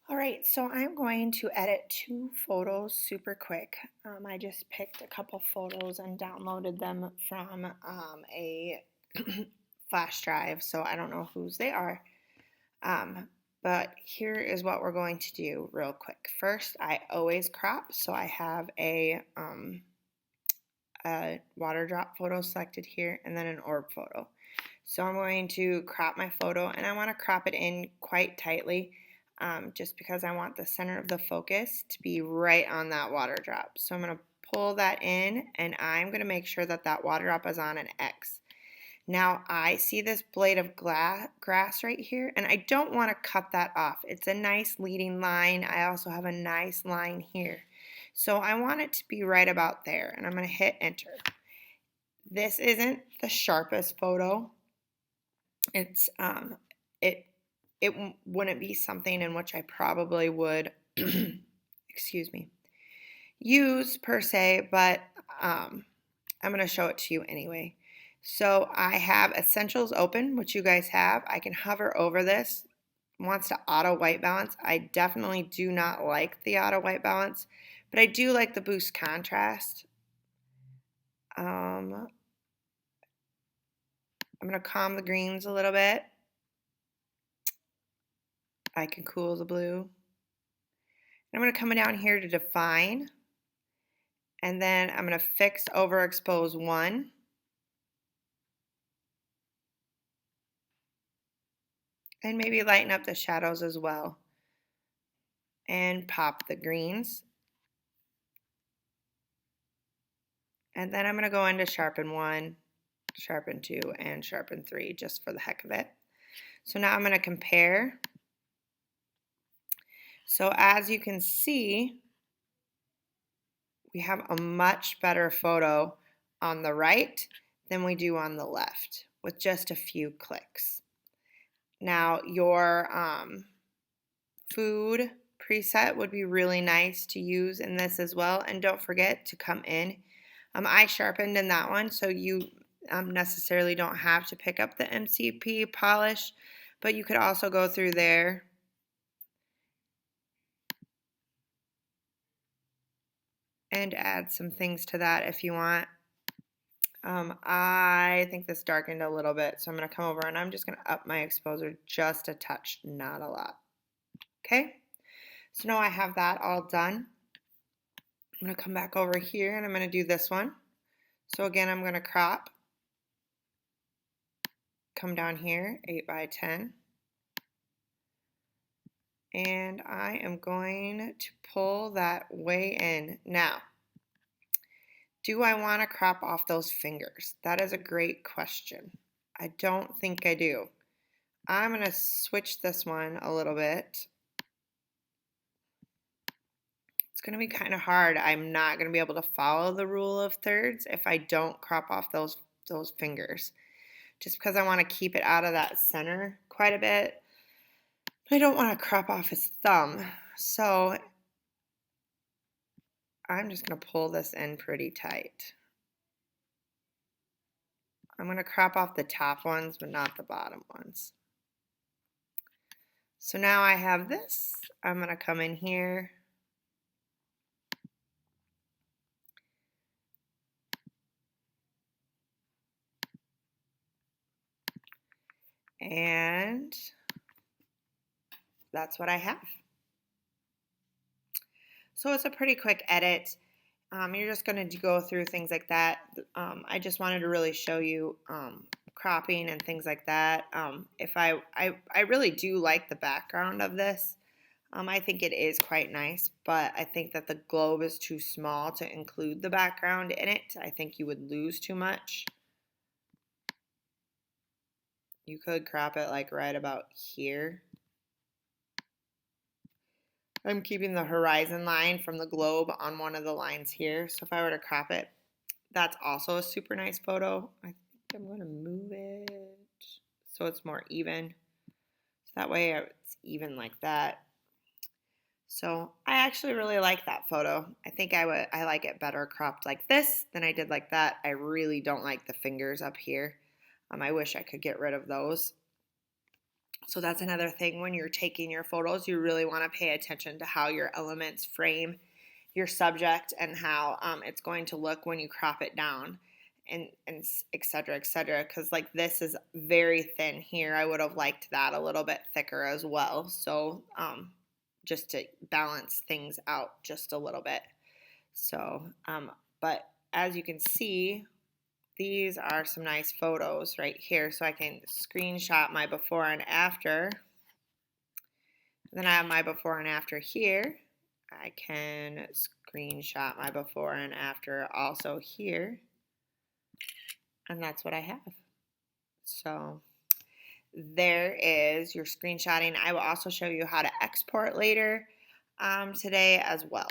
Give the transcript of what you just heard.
All right, so I'm going to edit two photos super quick. I just picked a couple photos and downloaded them from a flash drive, so I don't know whose they are. Um, but here is what we're going to do real quick. First, I always crop, so I have a water drop photo selected here and then an orb photo. So I'm going to crop my photo, and I want to crop it in quite tightly just because I want the center of the focus to be right on that water drop. So I'm going to pull that in, and I'm going to make sure that that water drop is on an X. Now I see this blade of grass right here, and I don't want to cut that off. It's a nice leading line. I also have a nice line here. So I want it to be right about there, and I'm going to hit enter. This isn't the sharpest photo. It's it it wouldn't be something in which I probably would excuse me, use per se, but I'm going to show it to you anyway. So I have Essentials open, which you guys have. I can hover over this. It wants to auto white balance. I definitely do not like the auto white balance, but I do like the boost contrast. I'm going to calm the greens a little bit. I can cool the blue. I'm going to come down here to define, and then I'm going to fix overexpose 1. And maybe lighten up the shadows as well. And pop the greens. And then I'm going to go into sharpen 1, sharpen 2, and sharpen 3 just for the heck of it. So now I'm going to compare. So as you can see, we have a much better photo on the right than we do on the left with just a few clicks. Now your food preset would be really nice to use in this as well, and don't forget to come in. I sharpened in that one, so you necessarily don't have to pick up the MCP polish, but you could also go through there and add some things to that if you want. I think this darkened a little bit, so I'm going to come over and I'm just going to up my exposure just a touch, not a lot. Okay, so now I have that all done. I'm going to come back over here and I'm going to do this one. So again, I'm going to crop, come down here, 8 by 10. And I am going to pull that way in. Now, do I want to crop off those fingers? That is a great question. I don't think I do. I'm going to switch this one a little bit. It's going to be kind of hard. I'm not going to be able to follow the rule of thirds if I don't crop off those fingers. Just because I want to keep it out of that center quite a bit. I don't want to crop off his thumb. So I'm just going to pull this in pretty tight. I'm going to crop off the top ones, but not the bottom ones. So now I have this. I'm going to come in here. And that's what I have. So it's a pretty quick edit. You're just going to go through things like that. I just wanted to really show you cropping and things like that. If I really do like the background of this. I think it is quite nice, but I think that the globe is too small to include the background in it. I think you would lose too much. You could crop it like right about here. I'm keeping the horizon line from the globe on one of the lines here. So if I were to crop it, that's also a super nice photo. I think I'm going to move it so it's more even. So that way it's even like that. So I actually really like that photo. I think I like it better cropped like this than I did like that. I really don't like the fingers up here. I wish I could get rid of those. So that's another thing when you're taking your photos, you really want to pay attention to how your elements frame your subject and how it's going to look when you crop it down and et cetera, et cetera. Because like this is very thin here. I would have liked that a little bit thicker as well. So just to balance things out just a little bit. So, but as you can see, these are some nice photos right here. So I can screenshot my before and after. Then I have my before and after here. I can screenshot my before and after also here. And that's what I have. So there is your screenshotting. I will also show you how to export later today as well.